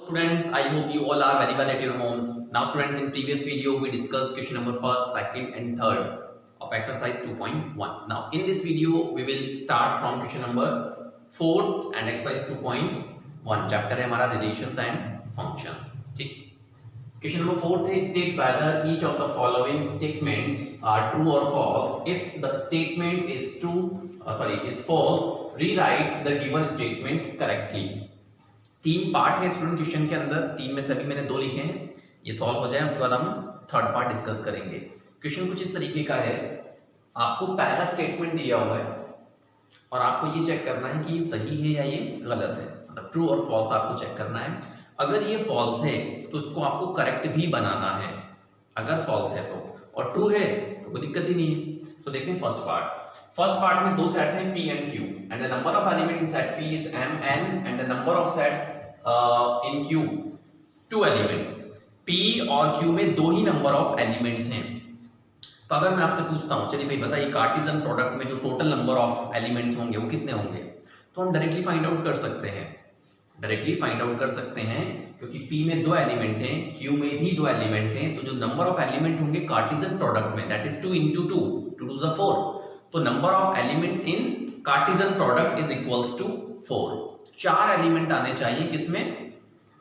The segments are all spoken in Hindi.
Students, I hope you all are very well at your homes. Now students, in previous video we discussed question number first, second and third of exercise 2.1. Now in this video we will start from question number fourth and exercise 2.1. Chapter है हमारा रिलेशंस एंड फंक्शंस. ठीक. क्वेश्चन नंबर फोर्थ है state whether each of the following statements are true और false. If the statement is is false, rewrite the given statement correctly. तीन पार्ट है स्टूडेंट क्वेश्चन के अंदर, तीन में से अभी मैंने दो लिखे हैं. ये सॉल्व हो जाए उसके बाद हम थर्ड पार्ट डिस्कस करेंगे. क्वेश्चन कुछ इस तरीके का है, आपको पहला स्टेटमेंट दिया हुआ है और आपको ये चेक करना है कि ये सही है या ये गलत है, मतलब ट्रू और फॉल्स आपको चेक करना है. अगर ये फॉल्स है तो उसको आपको करेक्ट भी बनाना है, अगर फॉल्स है तो, और ट्रू है तो कोई दिक्कत ही नहीं है. तो देखते हैं फर्स्ट पार्ट में दो सेट हैं P and Q and the number of element in set P is M N and the number of set in Q two elements. P और Q में दो ही नंबर ऑफ एलिमेंट्स हैं. तो अगर मैं आपसे पूछता हूं, चलिए भाई बताइए कार्टेशियन प्रोडक्ट में जो टोटल नंबर ऑफ एलिमेंट्स होंगे वो कितने होंगे, तो हम डायरेक्टली फाइंड आउट कर सकते हैं क्योंकि P में दो एलिमेंट हैं, Q में भी दो एलिमेंट हैं. तो जो नंबर ऑफ एलिमेंट होंगे कार्टेशियन प्रोडक्ट में that is 2 into 2, 2 to the 4. तो number of elements in Cartesian product is equals to 4. चार एलिमेंट आने चाहिए किसमें,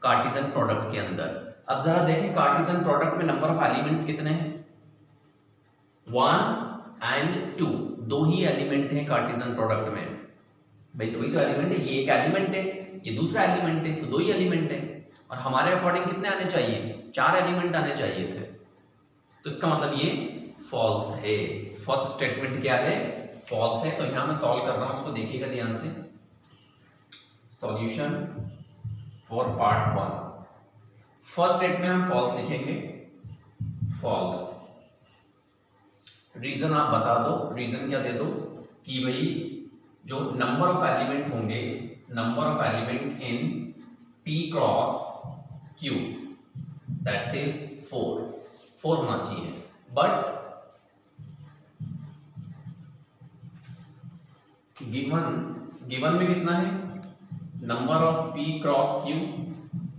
कार्टेशियन प्रोडक्ट के अंदर. अब जरा देखें कार्टेशियन प्रोडक्ट में नंबर ऑफ एलिमेंट्स कितने हैं, 1 and 2. दो ही एलिमेंट हैं कार्टेशियन प्रोडक्ट में. भाई दो ही तो एलिमेंट है, ये एक एलिमेंट है, ये दूसरा एलिमेंट है, तो दो ही एलिमेंट है. और हमारे अकॉर्डिंग कितने आने चाहिए, चार एलिमेंट आने चाहिए थे. तो इसका मतलब ये फॉल्स है. फर्स्ट स्टेटमेंट क्या है, फॉल्स है. तो यहां मैं सॉल्व कर रहा हूं, उसको देखिएगा ध्यान से. Solution for part 1. First statement हम फॉल्स लिखेंगे, फॉल्स. रीजन आप बता दो, रीजन क्या दे दो कि भाई जो नंबर ऑफ एलिमेंट होंगे, number of element in P cross Q that is 4 होना चाहिए. बट गिवन में कितना है, number of P cross Q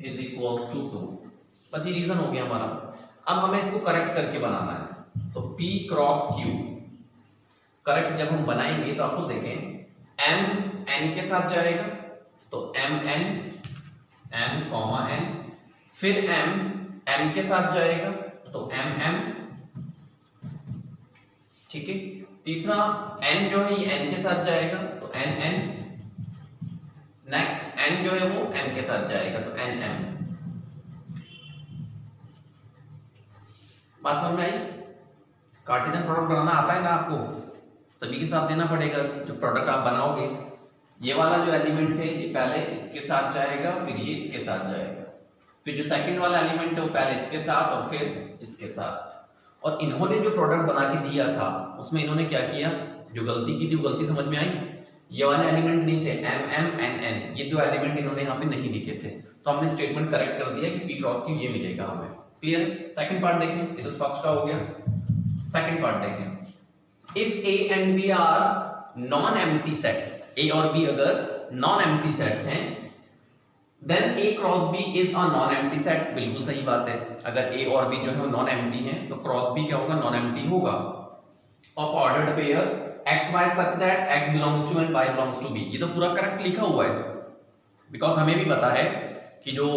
is equals to 2. बस ये रीजन हो गया हमारा. अब हमें इसको करेक्ट करके बनाना है. तो P क्रॉस Q करेक्ट जब हम बनाएंगे तो आपको देखें M N के साथ जाएगा तो M N फिर M के साथ जाएगा तो M ठीक है. तीसरा N जो है ये N के साथ जाएगा तो N. नेक्स्ट N जो है वो M के साथ जाएगा तो N. बात समझ में आई. कार्टेशियन प्रोडक्ट बनाना आता है ना आपको, सभी के साथ देना पड़ेगा. जो प्रोडक्ट आप बनाओगे, ये वाला जो एलिमेंट है ये पहले इसके साथ जाएगा, फिर ये इसके साथ जाएगा, फिर जो सेकंड वाला एलिमेंट है वो पहले इसके साथ और फिर इसके साथ. और इन्होंने जो प्रोडक्ट बना के दिया था उसमें इन्होंने क्या किया, जो गलती की थी वो गलती समझ में आई. ये वाले एलिमेंट नहीं थे M N, ये दो एलिमेंट इन्होंने यहाँ पे नहीं लिखे थे. तो हमने स्टेटमेंट करेक्ट कर दिया कि P क्रॉस Q ये मिलेगा हमें. क्लियर है. सेकंड पार्ट देखें, ये तो फर्स्ट का हो गया. सेकंड पार्ट देखें. If A and B are non empty sets, A और B अगर नॉन एम्प्टी सेट्स हैं, देन A cross B is a non empty set. बिल्कुल सही बात है. अगर A और B जो है नॉन एम्प्टी हैं तो क्रॉस B क्या होगा, नॉन एम्प्टी होगा. Of ordered pair x y such that x belongs to and y belongs to B. ये तो पूरा करेक्ट लिखा हुआ है, बिकॉज हमें भी पता है कि जो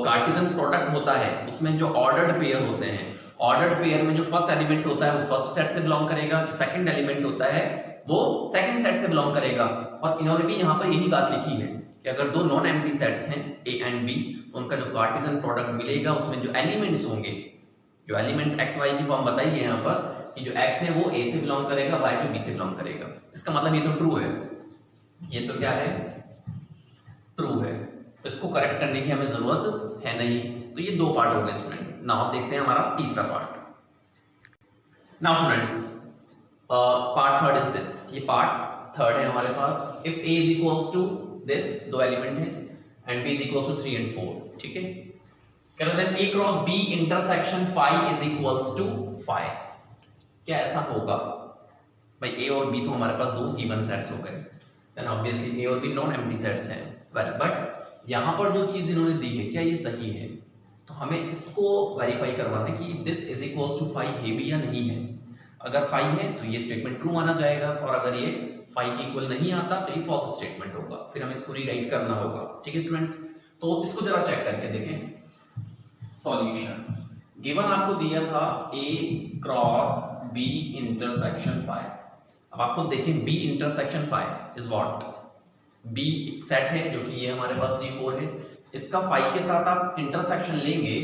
कार्टेशियन प्रोडक्ट होता है उसमें जो ऑर्डर्ड पेयर होते हैं, ऑर्डर्ड पेयर में जो फर्स्ट एलिमेंट होता है वो फर्स्ट सेट से बिलोंग करेगा, जो सेकंड एलिमेंट होता है वो सेकंड सेट से बिलोंग करेगा. और इन्होंने भी यहाँ पर यही बात लिखी है कि अगर दो नॉन एम्प्टी सेट्स हैं A एंड B, उनका जो कार्टेशियन प्रोडक्ट मिलेगा उसमें जो एलिमेंट्स होंगे, जो एलिमेंट्स x y की फॉर्म बताई है यहाँ पर कि जो x है वो A से बिलोंग करेगा, y जो B से बिलोंग करेगा. इसका मतलब ये तो ट्रू है, ये तो क्या है, ट्रू है. तो इसको करेक्ट करने की हमें जरूरत है नहीं. तो ये दो पार्ट हो गए स्टूडेंट. नाउ देखते हैं हमारा तीसरा part. Now students part third is this. ये पार्ट थर्ड है हमारे पास. If A is equals to this, दो एलिमेंट है, and B is equals to 3 and 4. ठीक है. Then A cross B intersection 5 is equals to 5. क्या ऐसा होगा भाई? A और B तो हमारे पास दो गिवन सेट्स हो गए, देन ऑब्वियसली A और B नॉन एम्प्टी सेट्स हैं. वेल, बट यहाँ पर जो चीज इन्होंने दी है क्या ये सही है, तो हमें इसको वेरीफाई करवाना है कि दिस इज इक्वल्स टू 5 है भी या नहीं है। अगर 5 है तो ये स्टेटमेंट ट्रू माना जाएगा, और अगर ये 5 के इक्वल नहीं आता तो ये फॉल्स स्टेटमेंट होगा, फिर हमें इसको रीराइट करना होगा। ठीक है स्टूडेंट्स, तो इसको जरा चेक करके देखें। सॉल्यूशन गिवन आपको दिया था A क्रॉस B इंटरसेक्शन 5। अब आप खुद देखें B intersection 5 is what, B एक सेट है जो कि ये हमारे पास 3 4 है, इसका 5 के साथ आप इंटरसेक्शन लेंगे,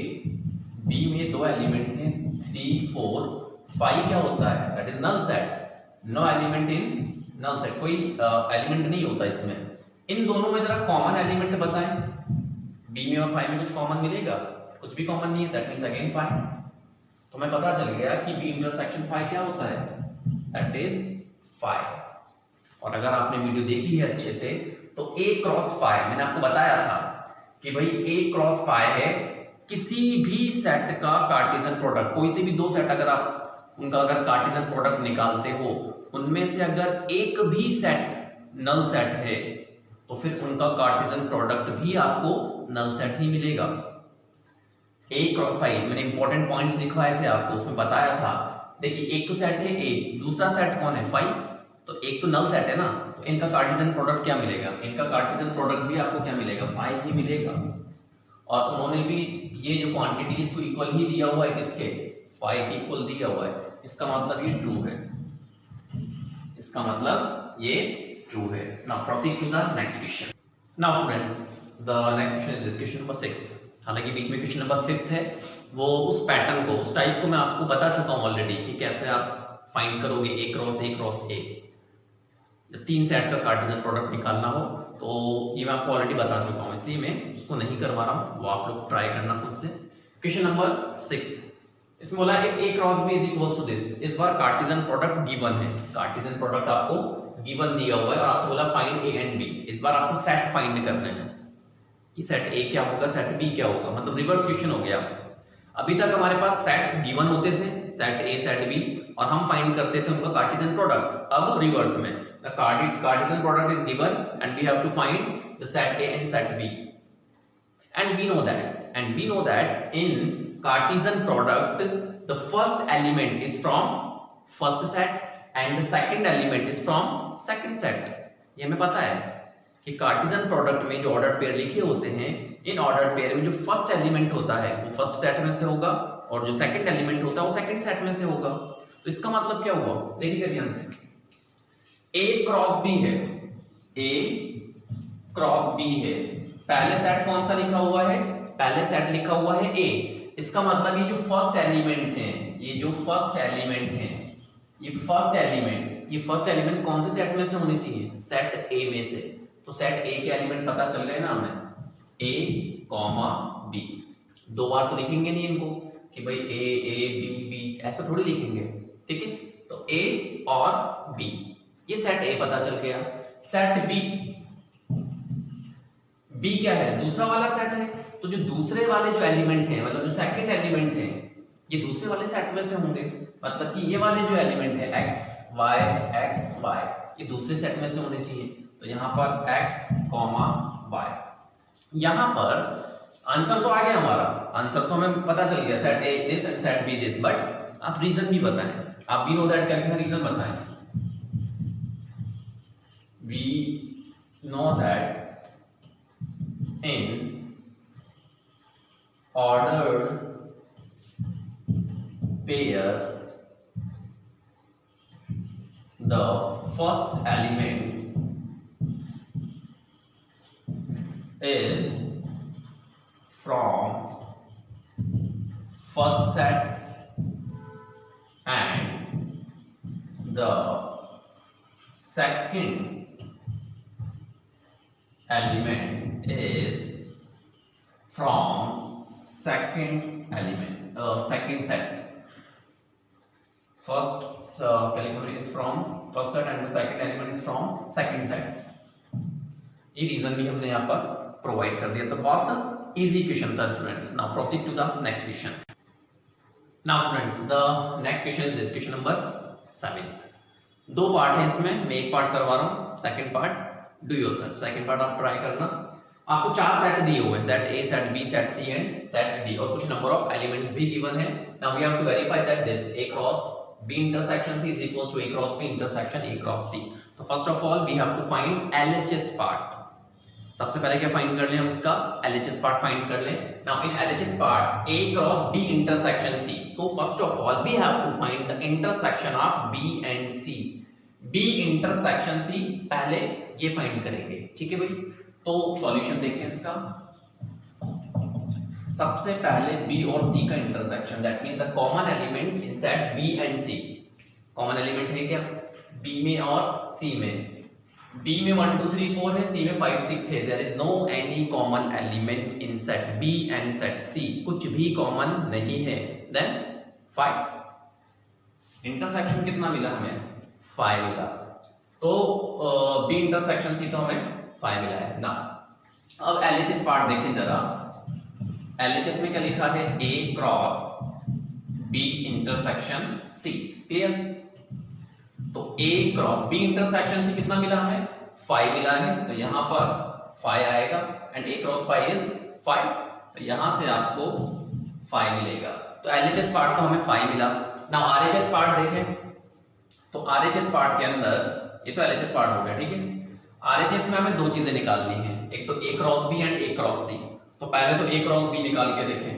B में 2 एलिमेंट हैं 3 4, 5 क्या होता है, that is null set, no element in null set, कोई एलिमेंट नहीं होता इसमें। इन दोनों में जरा कॉमन एलिमेंट बताएं, B में और 5 में कुछ कॉमन मिलेगा, कुछ भी कॉमन नहीं है, दैट मींस अगेन 5। तो मैं पता चल गया कि B इंटरसेक्शन 5 क्या होता है, दैट इज 5। और अगर आपने वीडियो देखी है अच्छे से तो A क्रॉस 5 मैंने आपको बताया था कि भाई A क्रॉस 5 है किसी भी सेट का कार्टेशियन प्रोडक्ट, कोई से भी 2 सेट अगर आप उनका अगर कार्टेशियन प्रोडक्ट निकालते हो, उनमें से अगर एक भी सेट नल सेट है तो फिर उनका कार्टेशियन प्रोडक्ट भी आपको नल सेट ही मिलेगा। A क्रॉस 5 मैंने इंपॉर्टेंट पॉइंट्स लिखवाए थे आपको, उसमें बताया था, देखिए एक तो सेट है A, दूसरा सेट कौन है 5, तो एक तो नल सेट है ना, तो इनका कार्टेशियन प्रोडक्ट क्या मिलेगा, इनका कार्टेशियन प्रोडक्ट भी आपको क्या मिलेगा 5 ही मिलेगा। और उन्होंने भी ये जो क्वांटिटी इसको इक्वल ही दिया हुआ है, किसके 5 के इक्वल दिया हुआ है, इसका मतलब ये ट्रू है, इसका मतलब ये ट्रू है। Now proceed to the next question. Now students the next question is this question number 6। हालांकि बीच में क्वेश्चन नंबर 5 है, वो उस पैटर्न को उस टाइप को मैं आपको बता चुका हूं ऑलरेडी कि कैसे आप फाइंड करोगे A क्रॉस A। जब 3 सेट का कार्टेशियन प्रोडक्ट निकालना हो तो ये मैं आपको ऑलरेडी बता चुका हूं, इसलिए मैं उसको नहीं करवा रहा हूं, वो आप लोग ट्राई करना खुद से। क्वेश्चन नंबर 6 इसमें बोला if A cross B is equals to this, इस बार कार्टेशियन प्रोडक्ट गिवन है, कार्टेशियन प्रोडक्ट आपको गिवन दिया हुआ है और आपसे बोला फाइंड A एंड B। इस बार आपको सेट फाइंड करने हैं कि सेट A क्या होगा, सेट B क्या होगा, मतलब रिवर्स क्वेश्चन हो गया। अभी तक हमारे पास सेट्स गिवन होते थे, सेट A सेट B, और हम फाइंड करते थे उनका कार्टेशियन प्रोडक्ट। अब रिवर्स में the Cartesian product is given and we have to find the set A and set B, and we know that in Cartesian product the first element is from first set and the second element is from second set। ये हमें पता है कि कार्टेशियन प्रोडक्ट में जो ऑर्डर पेयर लिखे होते हैं, इन ऑर्डर पेयर में जो फर्स्ट एलिमेंट होता है वो फर्स्ट सेट में से होगा और जो सेकंड एलिमेंट होता है वो सेकंड सेट में से होगा। तो इसका मतलब क्या हुआ, देखिएगा ध्यान से, A क्रॉस B है, A क्रॉस B है, पहले सेट कौन सा लिखा हुआ है, पहले सेट लिखा हुआ है A। इसका मतलब ये जो फर्स्ट एलिमेंट है, ये जो फर्स्ट एलिमेंट है, ये फर्स्ट एलिमेंट कौन से सेट में से होने चाहिए, सेट A में से। तो सेट A के एलिमेंट पता चल गए ना हमें, A कॉमा B। 2 बार तो लिखेंगे नहीं इनको कि भाई A B B, ऐसा थोड़ी लिखेंगे, ठीक है। तो A और B, ये सेट A पता चल गया। सेट B क्या है, दूसरा वाला सेट है, तो जो दूसरे वाले जो एलिमेंट हैं, मतलब जो सेकंड एलिमेंट हैं, ये दूसरे वाले सेट में से होंगे, मतलब कि ये वाले जो एलिमेंट है x y ये दूसरे सेट में से होने चाहिए। तो यहाँ पर x y, यहाँ पर आंसर तो आ गया हमारा, आंसर तो हमें पता चल गया, set A this and set B this, but आप रीजन भी बताएं, आप भी नो दैट करके रीजन बताएं। We know that in ordered pair the first element is from first set and the second element is from second set। First element is from first set and the second element is from second set। ये रीजन भी हमने यहाँ पर प्रोवाइड कर दिया, तो बहुत इजी क्वेश्चन था students. Now proceed to the next question. Now students the next question is this, question number 7। 2 part है इसमें, मैं एक पार्ट करवा रहा हूँ, second part do yourself, second part आप ट्राई करना। आपको 4 सेट दिए हुए हैं, set A, set B, set C and set D, और कुछ नंबर ऑफ एलिमेंट्स भी गिवन है। Now we have to verify that this A cross B intersection C is equals to A cross B intersection A cross C. तो first of all we have to find LHS part. सबसे पहले क्या फाइंड कर लें हम इसका एलएचएस पार्ट फाइंड कर लें। Now in LHS part A cross B intersection C, so first of all we have to find the intersection of B and C. B intersection C पहले ये फाइंड करेंगे, ठीक है भाई। तो सॉल्यूशन देखें इसका। सबसे पहले बी और सी का intersection, that means the common element in set B and C. Common element है क्या बी में और सी में? B में 1 2 3 4 है, C में 5 6 है। There is no any common element in set B and set C, कुछ भी कॉमन नहीं है। देन 5 इंटरसेक्शन कितना मिला हमें? 5 मिला। तो B इंटरसेक्शन C तो हमें 5 मिला है ना। अब LHS पार्ट देखें जरा। LHS में क्या लिखा है? A cross B intersection C, clear? तो A क्रॉस B इंटरसेक्शन से कितना मिला हमें? 5 मिला है, तो यहां पर 5 आएगा एंड A क्रॉस 5 इज 5, तो यहां से आपको 5 मिलेगा। तो LHS पार्ट तो हमें 5 मिला। नाउ RHS पार्ट देखें, तो RHS पार्ट के अंदर ये तो LHS पार्ट हो गया, ठीक है। RHS में हमें दो चीजें निकालनी है, एक तो A cross B and A cross C। तो पहले तो A क्रॉस B निकाल के देखें।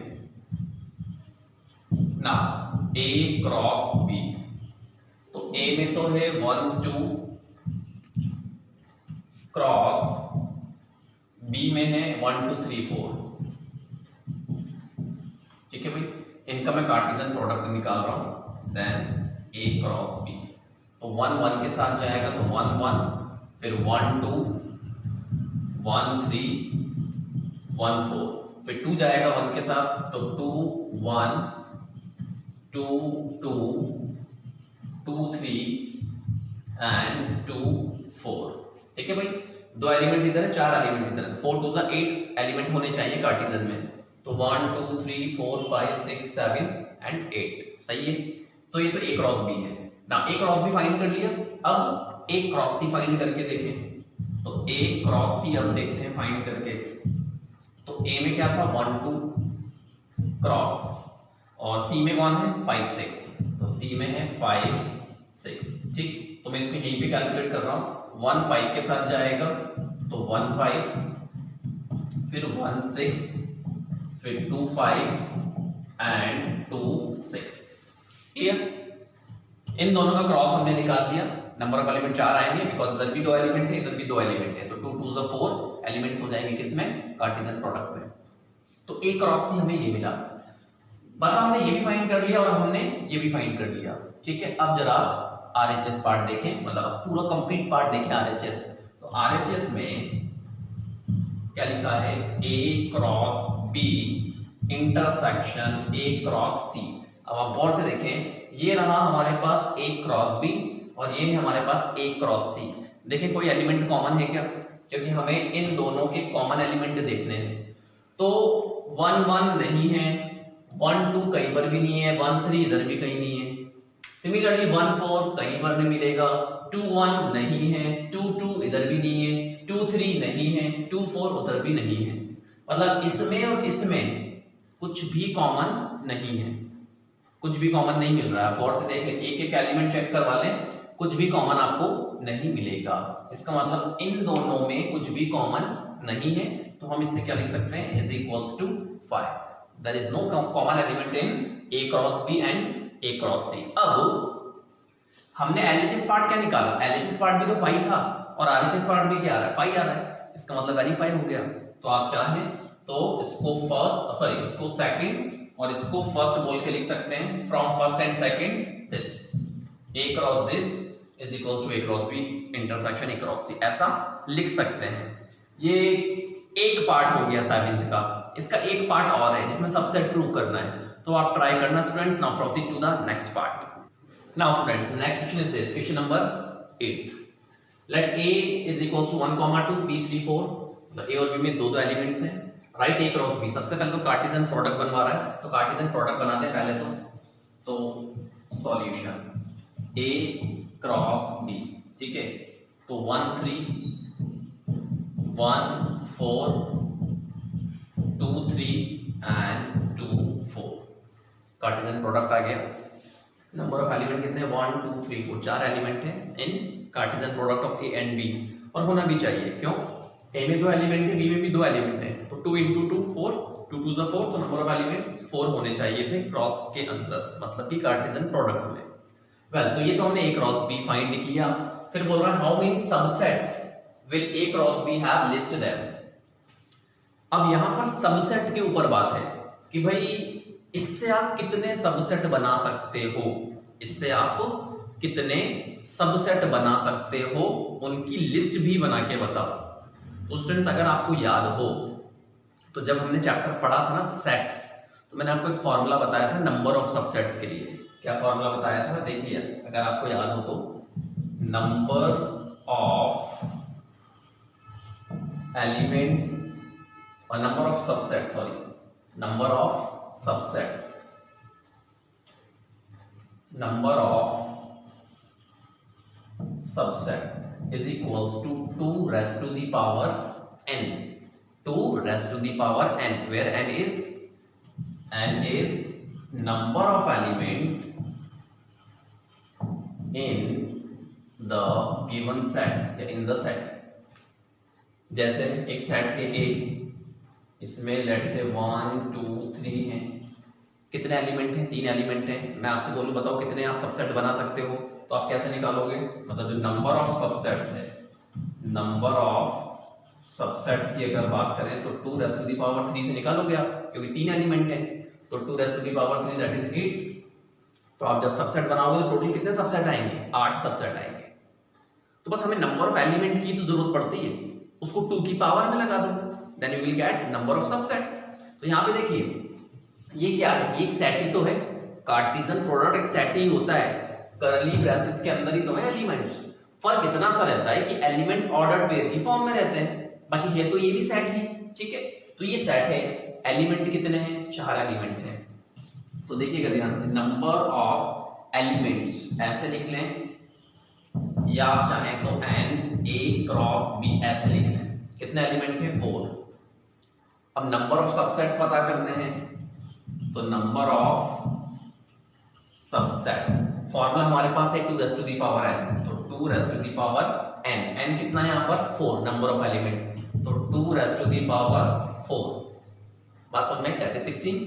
नाउ A क्रॉस B, तो A में तो है 1 2 क्रॉस, B में है 1 2 3 4, ठीक है भाई। इनका मैं कार्टेशियन प्रोडक्ट निकाल रहा हूं। देन A क्रॉस B, तो 1 1 के साथ जाएगा, तो 1 1, फिर 1 2 1 3 1 4, फिर 2 जाएगा 1 के साथ, तो 2 1 2 2 2 3 एंड 2 4, ठीक है भाई। दो एलिमेंट इधर है, 4 एलिमेंट इधर है, 4 2 8 एलिमेंट होने चाहिए कार्टेशियन में। तो 1 2 3 4 5 6 7 एंड 8, सही है। तो ये तो A क्रॉस B है ना। A क्रॉस B फाइंड कर लिया। अब A क्रॉस C फाइंड करके देखें। तो A क्रॉस C अब देखते हैं फाइंड करके। तो A में क्या था? 1 2 क्रॉस, और C में कौन है? 5 6, तो C में है 5 6, ठीक। तो मैं इसको यहीं पे कैलकुलेट कर रहा हूं। 1 5 के साथ जाएगा, तो 1 5, फिर 1 6, फिर 2 5 एंड 2 6, क्लियर। इन दोनों का क्रॉस हमने निकाल दिया। नंबर ऑफ एलिमेंट 4 आएंगे, बिकॉज इधर भी 2 एलिमेंट है, इधर भी 2 एलिमेंट है, तो 2 2 ज़ा 4 एलिमेंट्स हो जाएंगे किसमें? कार्टेशियन प्रोडक्ट में। तो A क्रॉस C हमें ये मिला। मतलब हमने ये भी फाइंड कर लिया और हमने ये भी फाइंड कर लिया, ठीक है। अब जरा RHS पार्ट देखें, मतलब पूरा कंप्लीट पार्ट देखें RHS। तो RHS में क्या लिखा है? A cross B intersection A cross C। अब आप गौर से देखें, ये रहा हमारे पास A क्रॉस B और ये है हमारे पास A क्रॉस C। देखें कोई एलिमेंट कॉमन है क्या? क्योंकि हमें इन दोनों के कॉमन एलिमेंट देखने हैं। तो 1 1 नहीं है, 1 2 कहीं पर भी नहीं है, 1 3 इधर भी कहीं नहीं है। सिमिलरली 1 4 कहीं पर नहीं मिलेगा, 2 1 नहीं है, 2 2 इधर भी नहीं है, 2 3 नहीं है, 2 4 उधर भी नहीं है। मतलब इसमें और इसमें कुछ भी कॉमन नहीं है, कुछ भी कॉमन नहीं मिल रहा है। आप गौर से देख लें, एक एक एलिमेंट चेक करवा लें, कुछ भी कॉमन आपको नहीं मिलेगा। इसका मतलब इन दोनों में कुछ भी कॉमन नहीं है। तो हम इससे क्या लिख सकते हैं? Is equals to 5। There is no common element in A cross B and A cross C। अब हमने LHS पार्ट क्या निकाला? LHS पार्ट भी तो 5 था और RHS पार्ट भी क्या आ रहा है? 5 आ रहा है। इसका मतलब वेरीफाई हो गया। तो आप चाहें तो इसको सेकंड और इसको फर्स्ट बोल के लिख सकते हैं। From first and second this A cross this is equals to A cross B intersection A cross C, ऐसा लिख सकते हैं। ये एक पार्ट हो गया 7th का। इसका एक पार्ट और है जिसमें सबसेट प्रूव करना है, तो आप ट्राई करना students. Now proceed to the next part. Now students, next question is this, question number 8। Let A is equals to 1 2 B 3 4। तो A और B में दो एलिमेंट्स हैं। Right A cross B। सबसे पहले तो कार्टेशियन प्रोडक्ट बनवा रहा है, तो कार्टेशियन प्रोडक्ट बनाते हैं पहले तो सॉल्यूशन A क्रॉस B, ठीक है। तो 1 3 1 4 2 3 एंड 2 4। कार्टेशियन प्रोडक्ट आ गया। नंबर ऑफ एलिमेंट कितने 1 2 3 4, 4 एलिमेंट है in Cartesian product of A and B, और होना भी चाहिए। क्यों? ए में 2 एलिमेंट है, बी में भी 2 एलिमेंट है, तो 2 × 2 4, 2 2 4, तो नंबर ऑफ एलिमेंट्स 4 होने चाहिए थे क्रॉस के अंदर, मतलब कि कार्टेशियन प्रोडक्ट में। वेल, तो ये तो हमने ए क्रॉस बी फाइंड किया। फिर बोल रहा है how many subsets will A cross B have, list them. अब यहां पर सबसेट के ऊपर बात है कि भाई इससे आप कितने सबसेट बना सकते हो, इससे आप कितने सबसेट बना सकते हो, उनकी लिस्ट भी बना के बताओ। तो स्टूडेंट्स, अगर आपको याद हो तो जब हमने चैप्टर पढ़ा था ना सेट्स, तो मैंने आपको एक फॉर्मूला बताया था नंबर ऑफ सबसेट्स के लिए। क्या फॉर्मूला बताया था? देखिए, अगर आपको याद हो तो नंबर ऑफ एलिमेंट्स और number of subset, number of subsets, number of subset is equals to 2 raised to the power n, 2 raised to the power n, where n is number of element in the given set या in the set। जैसे एक सेट है A, इसमें लेट से 1 2 3 हैं, कितने एलिमेंट हैं? 3 एलिमेंट हैं। मैं आपसे बोलूं बताओ कितने आप सबसेट बना सकते हो, तो आप कैसे निकालोगे? मतलब जो नंबर ऑफ सबसेट्स है, नंबर ऑफ सबसेट्स की अगर बात करें तो 2 raised to the power 3 से निकालोगे आप, क्योंकि 3 एलिमेंट हैं, तो 2 raised to the power 3 that is 8। तो आप जब सबसेट बनाओगे तो टोटल कितने सबसेट आएंगे? 8 सबसेट आएंगे। तो बस हमें नंबर ऑफ एलिमेंट की तो जरूरत पड़ती है, उसको 2 की पावर में लगा दो, then you will get number of subsets. तो यहाँ पे देखिए ये क्या है, एक सेट ही तो है, कार्टेशियन प्रोडक्ट एक सेट ही होता है, करली ब्रेसेस के अंदर ही तो है एलिमेंट्स। फर्क इतना सा रहता है कि एलिमेंट ऑर्डर पेयर की फॉर्म में रहते हैं, बाकी है तो ये भी सेट ही, ठीक है। तो ये सेट है, एलिमेंट कितने हैं? 4 एलिमेंट हैं। तो देखिएगा ध्यान से, नंबर ऑफ एलिमेंट्स ऐसे लिख लें, या आप चाहें तो n a क्रॉस b ऐसे लिख लें। कितने एलिमेंट थे? 4। अब नंबर ऑफ सबसेट्स पता करने हैं, तो नंबर ऑफ सबसेट्स फॉर्मूला हमारे पास है 2 raised to the power n, तो 2 raised to the power n, n कितना है यहाँ पर? 4 नंबर ऑफ एलिमेंट, तो 2 raised to the power 4, बात समझ में? That is 16।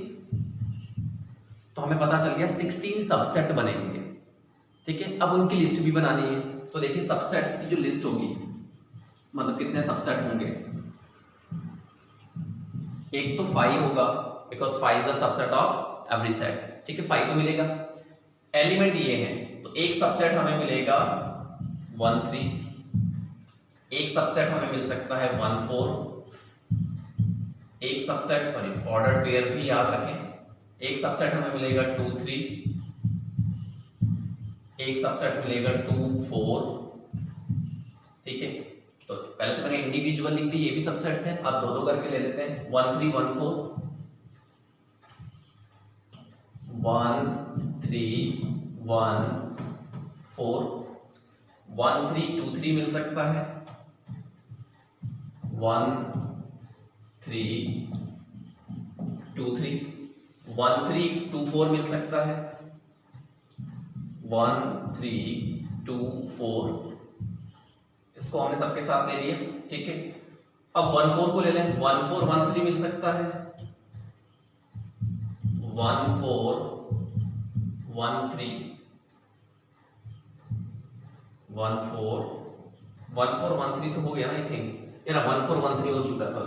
तो हमें पता चल गया 16 सबसेट बनेंगे, ठीक है। अब उनकी लिस्ट भी बनानी है, तो देखिए सबसेट्स की जो लिस्ट होगी, मतलब कितने सबसेट होंगे, एक तो 5 होगा, because 5 is the subset of every set, ठीक है। 5 तो मिलेगा। एलिमेंट ये है, तो एक सबसेट हमें मिलेगा 1 3, एक सबसेट हमें मिल सकता है 1 4, एक सबसेट ऑर्डर पेयर भी याद रखें, एक सबसेट हमें मिलेगा 2 3, एक सबसेट मिलेगा 2 4, ठीक है। तो पहले तो मैंने इंडिविजुअल लिख दी, ये भी सबसेट्स हैं, अब दो करके ले लेते हैं। 1 3 1 4, 1 3 1 4, 1 3 2 3 मिल सकता है, 1 3 2 3, 1 3 2 4 मिल सकता है, 1 3 2 4, इसको हमने सबके साथ ले लिया, ठीक है। अब 1 4 को ले लें, 1 4 1 3 मिल सकता है, 1 4 1 3, 1 4 1 4 1 3 तो हो गया ना, आई थिंक ये ना 1 4 1 3 हो चुका सर।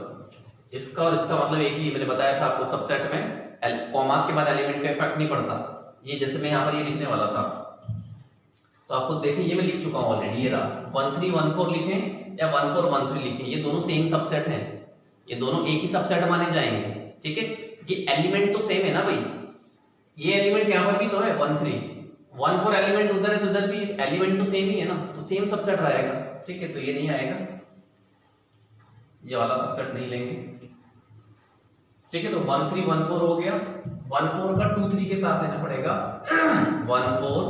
इसका और इसका मतलब एक ही, मैंने बताया था आपको सबसेट में कॉमास के बाद एलिमेंट का इफेक्ट नहीं पड़ता। ये जैसे मैं यहाँ पर ये लिखने वाला था, तो आपको देखिए ये मैं लिख चुका हूँ ऑलरेडी, ये रहा 1 3 1 4 लिखें या 1 4 1 3 लिखें, ये दोनों सेम सबसेट हैं, ये दोनों एक ही सबसेट माने जाएंगे, ठीक है। ये एलिमेंट तो सेम है ना भाई, ये एलिमेंट यहाँ पर भी तो है 1 3, 1 4 एलिमेंट उधर है तो उधर भी एलिमेंट तो सेम ही है ना, तो सेम सबसेट रहेगा, ठीक है। तो ये नहीं आएगा, ये वाला सबसेट नहीं लेंगे, ठीक है। तो 1 3 1 4 हो गया, 1 4 का 2 3 के साथ लेना पड़ेगा, 1 4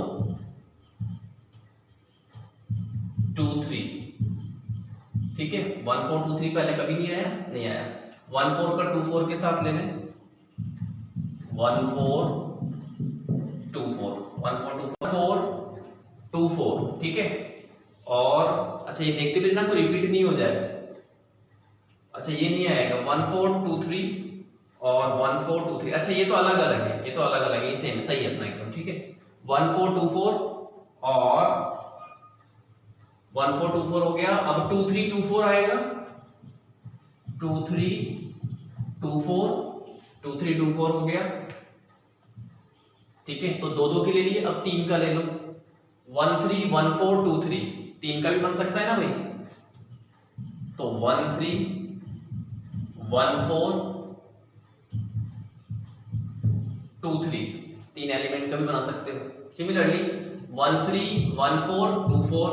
2 3, ठीक है। 1 4 2 3 पहले कभी नहीं आया, नहीं आया। 1 4 का 2 4 के साथ ले लें, 1 4 2 4, 1 4 2 4 2 4, ठीक है। और अच्छा ये देखते भी ना कोई रिपीट नहीं हो जाए। अच्छा ये नहीं आएगा 1 4 2 3 और 1 4 2 3, अच्छा ये तो अलग अलग है, ये तो अलग अलग है, ये सेम सही है अपना एकदम, ठीक है। 1 4 2 4 और 1 4 2 4 हो गया। अब 2 3 2 4 आएगा, 2 3 2 4, 2 3 2 4 हो गया, ठीक है। तो दो दो के ले लिए, अब 3 का ले लो, 1 3 1 4 2 3, 3 का भी बन सकता है ना भाई, तो 1 3 1 4 2 3, 3 एलिमेंट का भी बना सकते हो। सिमिलरली 1 3 1 4 2 4,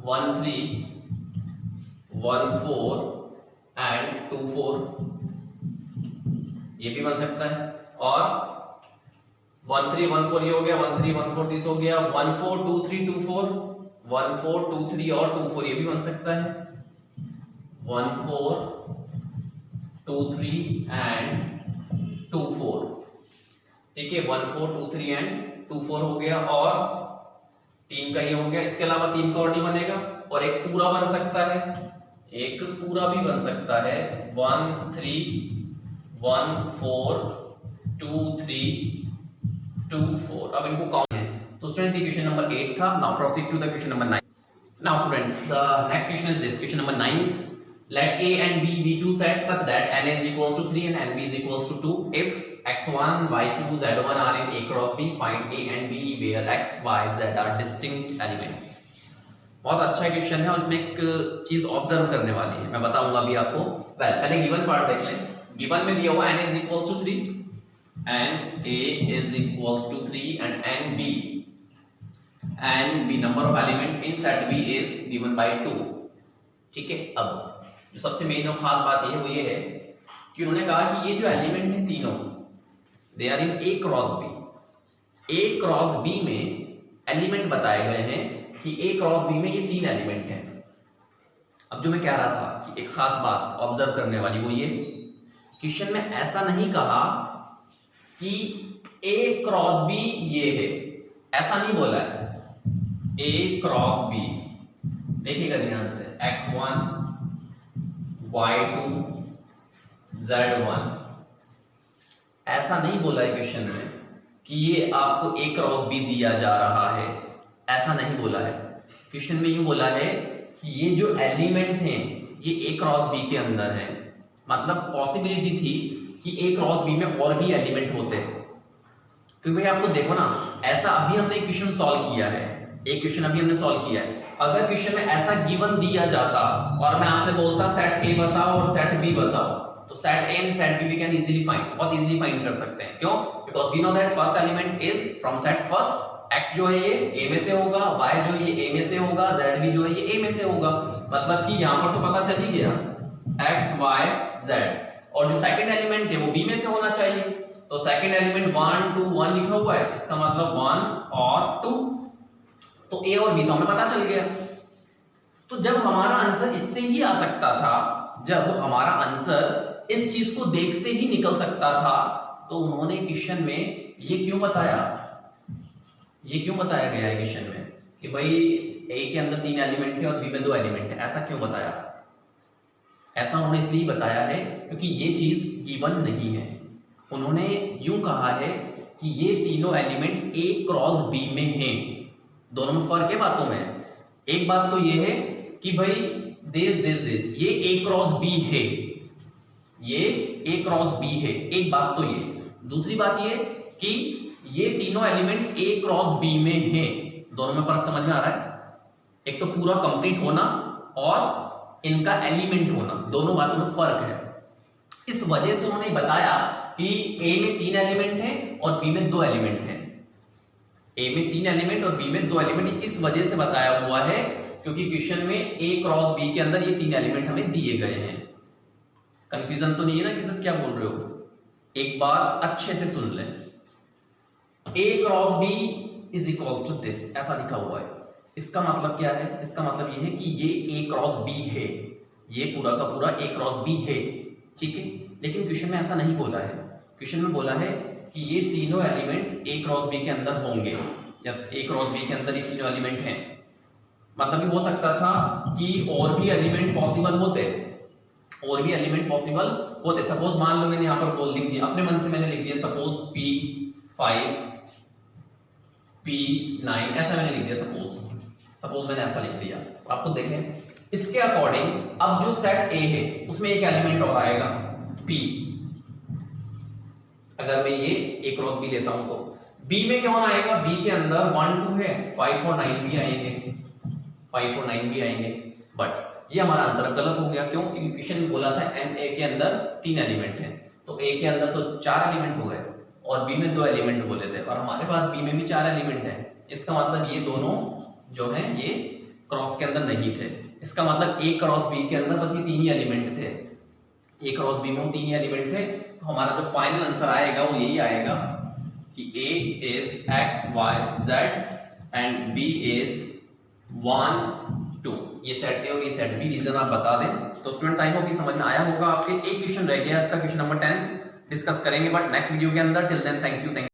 1 3 1 4 एंड 2 4, ये भी बन सकता है। और 1 3 1 4 ये हो गया, 1 3 1 4 दिस हो गया, 1 4 2 3 2 4, 1 4 2 3 और 2 4 ये भी बन सकता है, 1 4 2 3 एंड 2 4, ठीक है। 1 4 2 3 एंड 2 4 हो गया, और 3 का ये हो गया। इसके अलावा 3 का और नहीं बनेगा, और एक पूरा बन सकता है, एक पूरा भी बन सकता है, 1 3 1 4 2 3 2 4। अब इनको काउंट है। तो स्टूडेंट्स ये क्वेश्चन नंबर 8 था। Now proceed to the question number 9। Now students the next question is this, question number 9। Let A and B be two sets such that n is equals to 3 and nb is equals to 2. If x1, y2, z1 are in A cross B, find A and B where x, y, z are distinct elements. बहुत अच्छा क्वेश्चन है और इसमें एक चीज ऑब्जर्व करने वाली है, मैं बताऊंगा अभी आपको। पहले गिवन पार्ट देख लें। गिवन में दिया हुआ n is equals to 3 and A is equals to 3 and nb number of element in set B is given by 2, ठीक है। अब जो सबसे मेन और खास बात है वो ये है कि उन्होंने कहा कि ये जो एलिमेंट है तीनों, they are in A cross B. A cross B में एलिमेंट बताए गए हैं कि ए क्रॉस बी में ये 3 एलिमेंट हैं। अब जो मैं कह रहा था कि एक खास बात ऑब्जर्व करने वाली वो ये, क्वेश्चन में ऐसा नहीं कहा कि ए क्रॉस बी ये है, ऐसा नहीं बोला है। ए क्रॉस बी देखिएगा ध्यान से, x1 y2 z1, ऐसा नहीं बोला है क्वेश्चन में कि ये आपको ए क्रॉस बी दिया जा रहा है, ऐसा नहीं बोला है। क्वेश्चन में यूं बोला है कि ये जो एलिमेंट हैं ये ए क्रॉस बी के अंदर है। मतलब पॉसिबिलिटी थी कि ए क्रॉस बी में और भी एलिमेंट होते हैं, क्योंकि भाई आपको देखो ना, ऐसा अभी हमने क्वेश्चन सॉल्व किया है, एक क्वेश्चन अभी हमने सॉल्व किया है। अगर क्वेश्चन में ऐसा गिवन दिया जाता और मैं आपसे बोलता सेट ए बताओ और सेट बी बताओ, तो set A and set B we can easily find, बहुत इजीली फाइंड कर सकते हैं। क्यों? Because we know that first element is from set first, x जो है ये a में से होगा, y जो है ये a में से होगा, z भी जो है ये a में से होगा। मतलब कि यहाँ पर तो पता चल ही गया x y z, और जो सेकंड एलिमेंट है वो b में से होना चाहिए। तो सेकंड एलिमेंट 1 2 1 लिखा हुआ है, इसका मतलब 1 और 2, तो a और b तो हमें पता चल गया। तो जब हमारा आंसर इससे ही आ सकता था, जब हमारा आंसर इस चीज को देखते ही निकल सकता था, तो उन्होंने क्वेश्चन में ये क्यों बताया, ये क्यों बताया गया है क्वेश्चन में कि भाई ए के अंदर 3 एलिमेंट है और बी में 2 एलिमेंट है, ऐसा क्यों बताया? ऐसा उन्होंने इसलिए बताया है क्योंकि ये चीज गिवन नहीं है। उन्होंने यूं कहा है कि ये तीनों एलिमेंट ए क्रॉस बी में हैं। दोनों में फर्क है बातों में। एक बात तो ये है कि भाई दिस ये ए क्रॉस बी है, ये ए क्रॉस बी है, एक बात तो ये। दूसरी बात ये कि ये तीनों एलिमेंट ए क्रॉस बी में हैं। दोनों में फर्क समझ में आ रहा है? एक तो पूरा कंप्लीट होना और इनका एलिमेंट होना, दोनों बातों में फर्क है। इस वजह से उन्होंने बताया कि ए में 3 एलिमेंट हैं और बी में 2 एलिमेंट हैं। ए में 3 एलिमेंट और बी में 2 एलिमेंट इस वजह से बताया हुआ है क्योंकि क्वेश्चन में ए क्रॉस बी के अंदर ये 3 एलिमेंट हमें दिए गए हैं। कंफ्यूजन तो नहीं है ना कि सर क्या बोल रहे हो? एक बार अच्छे से सुन लें। A cross B is equals to this, ऐसा लिखा हुआ है। इसका मतलब क्या है? इसका मतलब ये है कि ये ए क्रॉस बी है। ये पूरा का पूरा A क्रॉस B है, ठीक है। लेकिन क्वेश्चन में ऐसा नहीं बोला है, क्वेश्चन में बोला है कि ये तीनों एलिमेंट A क्रॉस B के अंदर होंगे, या A क्रॉस B के अंदर ये तीनों एलिमेंट हैं। मतलब ये हो सकता था कि और भी एलिमेंट पॉसिबल होते, और भी एलिमेंट पॉसिबल होते। सपोज मान लो मैंने यहाँ पर बोल लिख दिया, अपने मन से मैंने लिख दिया सपोज P5 P9 ऐसा मैंने लिख दिया, सपोज मैंने ऐसा लिख दिया। आप खुद देखें, इसके अकॉर्डिंग अब जो सेट A है उसमें एक एलिमेंट और आएगा P। अगर मैं ये A क्रॉस B लेता हूं तो B में कौन आएगा, B के अंदर 1 2 है, 5 और 9 भी आएंगे, 5 और 9 भी आएंगे। बट ये हमारा आंसर गलत हो गया, क्यों? क्योंकि क्वेश्चन में बोला था NA के अंदर 3 एलिमेंट हैं, तो A के अंदर तो 4 एलिमेंट हो गए और B में 2 एलिमेंट बोले थे, और हमारे पास B में भी 4 एलिमेंट हैं। इसका मतलब ये दोनों जो हैं ये क्रॉस के अंदर नहीं थे। इसका मतलब A क्रॉस B के अंदर बस ये 3 ही एलिमेंट थे, A क्रॉस B में 3 ही एलिमेंट थे। तो हमारा जो फाइनल आंसर आएगा वो यही आएगा कि A is X Y Z and B is 1 2। ये सेट A और ये सेट B, रीजन आप बता दें। तो स्टूडेंट्स आई होप कि समझ में आया होगा आपके। एक क्वेश्चन रह गया, इसका क्वेश्चन नंबर 10 डिस्कस करेंगे बट नेक्स्ट वीडियो के अंदर। Till then thank you.